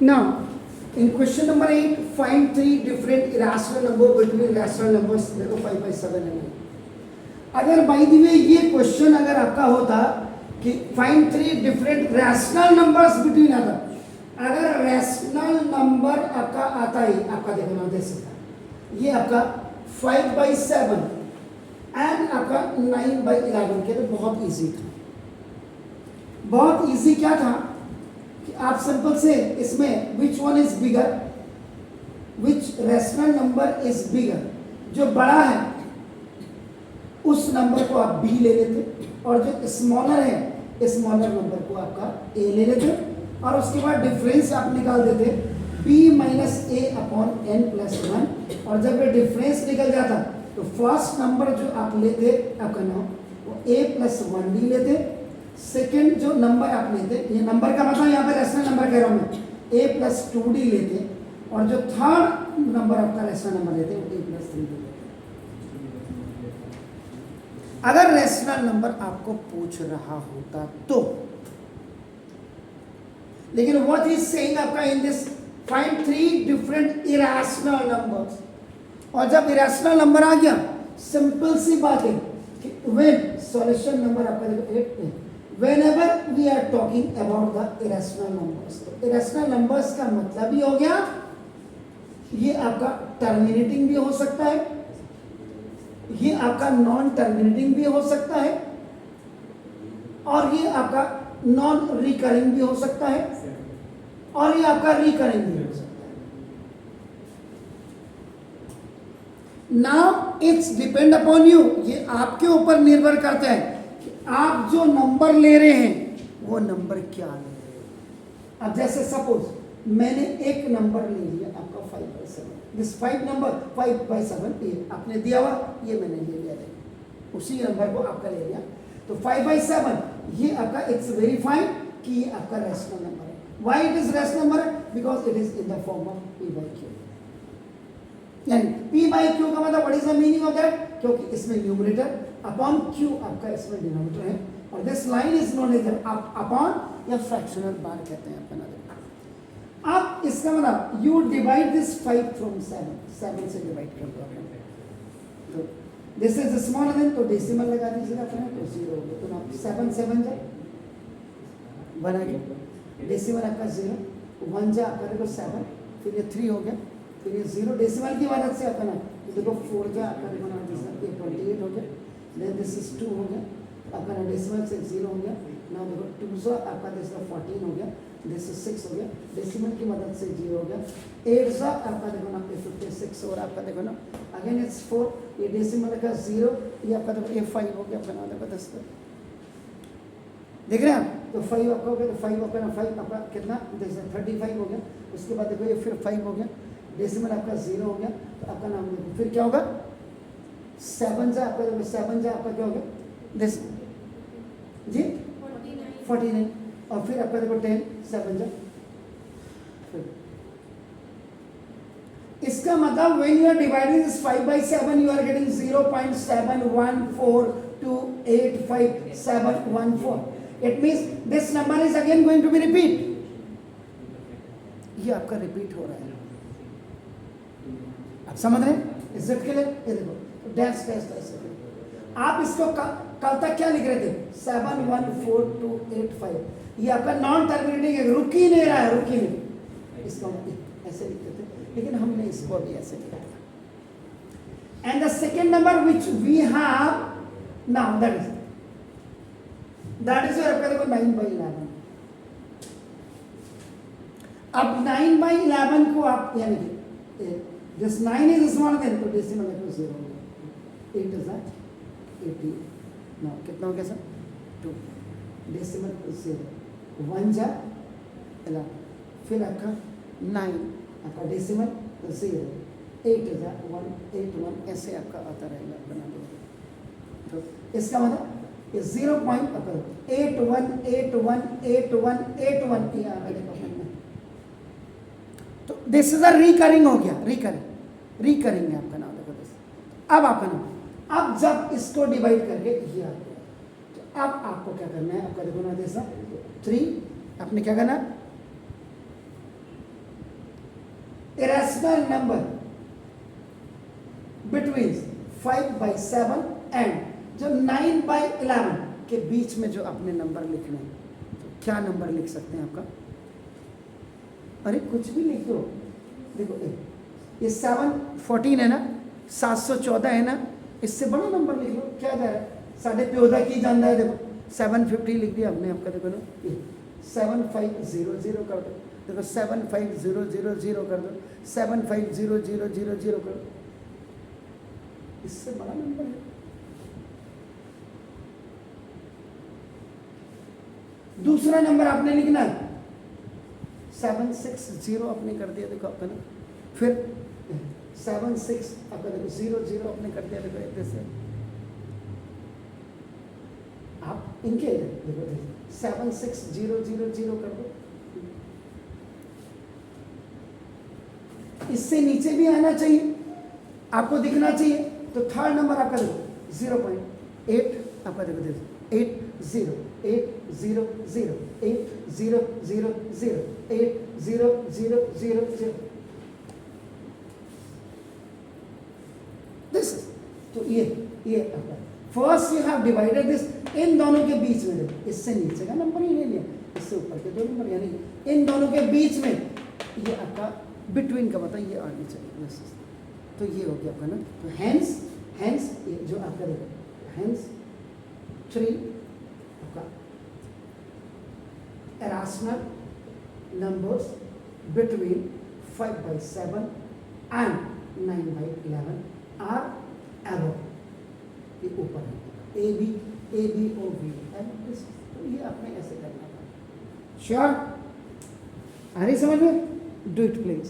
Now, in question number 8, find three different irrational number between rational numbers. देखो 5/7 है. अगर by the way ये question अगर आपका होता कि find three different rational numbers between other, अगर rational number आपका आता ही आपका देखो ना दे सकता ये आपका 5/7 एंड आपका 9/11 के तो बहुत इजी था. बहुत इजी क्या था कि आप सिंपल से इसमें which one is bigger, which rational number is bigger, जो बड़ा है उस नंबर को आप बी ले लेते और जो स्मॉलर है स्मॉलर नंबर को आपका ए ले लेते और उसके बाद डिफरेंस आप निकाल देते b माइनस ए अपॉन एन प्लस 1 और जब ये डिफरेंस निकल जाता तो फर्स्ट नंबर जो आप लेते आपका नाम वो a प्लस 1d लेते. सेकेंड जो नंबर आप लेते, ये नंबर का मतलब यहाँ पे रैशनल नंबर कह रहा हूँ मैं, a प्लस 2d लेते और जो थर्ड नंबर आपका रैशनल नंबर लेते वो a प्लस 3d लेते. अगर रैशनल नंबर आपको पूछ रहा होता तो, लेकिन व्हाट इज सेइंग आपका in this find three different irrational numbers. और जब इरेशनल नंबर आ गया सिंपल सी बात है कि व्हेन सॉल्यूशन नंबर आपका देखो 8 है. whenever we are talking about the irrational numbers, तो irrational numbers का मतलब ही हो गया ये आपका टर्मिनेटिंग भी हो सकता है, ये आपका नॉन टर्मिनेटिंग भी हो सकता है और ये आपका नॉन रिकरिंग भी हो सकता है और ये आपका रिकरिंग भी हो सकता है. Now it's depend upon you, ये आपके ऊपर निर्भर करता है आप जो नंबर ले रहे हैं वो नंबर क्या ले रहे हैं. अब जैसे सपोज मैंने एक नंबर ले लिया आपका 5/7, दिस 5 नंबर 5/7 ये आपने दिया हुआ, ये मैंने ले लिया, उसी नंबर को आपका ले लिया तो 5/7 ये आपका इट्स वेरीफाइड कि ये आपका रैशनल नंबर है. Why it is rational number? Because it is in the form of p/q. यानी p/q का मतलब what is the meaning of that, क्योंकि इसमें न्यूमरेटर अपॉन q आपका इसमें डिनोमिनेटर है और this line is known as upon या फ्रैक्शनल बार कहते हैं अपना. अब इसका मतलब यू डिवाइड दिस 5 फ्रॉम 7 से डिवाइड कर दो तो दिस इज स्मॉलर देन तो डेसिमल लगा दीजिएगा अपना तो 0 हो गया. तो आप 7 7 जाए 1 आ गया, डेसिमल आपका 0, 1 जा आपका देखो 7, फिर ये 3 हो गया, फिर ये 0 डेसिमल की मदद से अपना तो देखो 4 जा आपका देखो ना 28 हो गया, देन दिस इज 2 हो गया आपका डेसिमल से 0 हो गया. ना देखो 2 जा आपका दिस 14 हो गया, दिस इज 6 हो गया, डेसिमल की मदद से 0 हो गया. 8 जा आपका देखो ना 56 और आपका देखो ना अगेन इट्स 4, ये डेसिमल का 0, ये आपका देखो ये 5 हो गया अपना देखो 10 देख रहे हैं आप. तो 5 आपका हो गया तो 5 आपका ना 5 आपका कितना 35 हो गया. उसके बाद देखो ये फिर 5 हो गया, डेसिमल आपका 0 हो गया तो आपका नाम देखो फिर क्या होगा 7 जा आपका देखो 7 जा आपका क्या हो गया दिस जी 49 और फिर आपका देखो 10 7 जा. इसका मतलब when you are dividing this 5/7 you are getting 0.714285 it means this number is again going to be repeat. ये आपका रिपीट हो रहा है, आप समझ रहे हैं? इज्जत के लिए ये देखो डैश डैश डैश. आप इसको कल तक क्या लिख रहे थे 714285, ये आपका नॉन टर्मिनेटिंग है, रुक ही नहीं रहा है, रुक ही नहीं. इसको ऐसे लिखते थे लेकिन हमने इसको भी ऐसे लिखा था. And the second number which we have now that is आपका देखो 9/11. अब 9/11 को आप यानी कि दिस 9 इज स्मॉलर देन तो डेसिमल में 0 हो गया. 8 इज 80 नाउ कितना हो गया सर 2, डेसिमल 0, 1 जा 11 फिर आपका 9 आपका डेसिमल 0, 8 इज 181 ऐसे आपका आता रहेगा बना दो. तो इसका मतलब 0.81818181 तो दिस इज अ रिकरिंग हो गया, रिकरिंग है आपका नाम देखो दिस. अब आपका नाम अब जब इसको डिवाइड करके ये आ गया तो अब आपको क्या करना है आपका देखो ना जैसा 3 आपने क्या करना irrational number between 5/7 एंड जो 9/11 के बीच में जो अपने नंबर लिखने हैं, तो क्या नंबर लिख सकते हैं आपका? अरे कुछ भी लिख दो। देखो ये 714 है ना, 714 है ना, इससे बड़ा नंबर लिख लो, क्या जा रहा है? साढ़े प्योदा की जानता है, देखो 750 लिख दिया हमने आपका, देखो ना 7500 कर दो, देखो 75000 कर दो, 75000 कर दो, इससे बड़ा नंबर है। दूसरा नंबर आपने लिखना है 760 आपने कर दिया, देखो आपका ना, फिर 76 आपका देखो 00 आपने कर दिया, देखो ऐसे आप इनके देखो 76000 कर दो, इससे नीचे भी आना चाहिए, आपको दिखना चाहिए। तो थर्ड नंबर आपका देखो 0.8 आपका देखो 80 8000 8000 8000 दिस। तो ये आपका first you have divided this, इन दोनों के बीच में देखो, इससे नीचे का नंबर ही नहीं लिया, इससे ऊपर के दो नंबर, यानी इन दोनों के बीच में ये आपका बिटवीन का मतलब ये आनी चाहिए। दिस। तो ये हो गया आपका ना, तो हैंस ये जो आपका देखो हैंस 3 आपका irrational numbers between 5/7 and 9/11 are above, ये ऊपर है, A B O V and this। तो ये आपने ऐसे करना था। श्योर? आ रही समझ में? Do it please.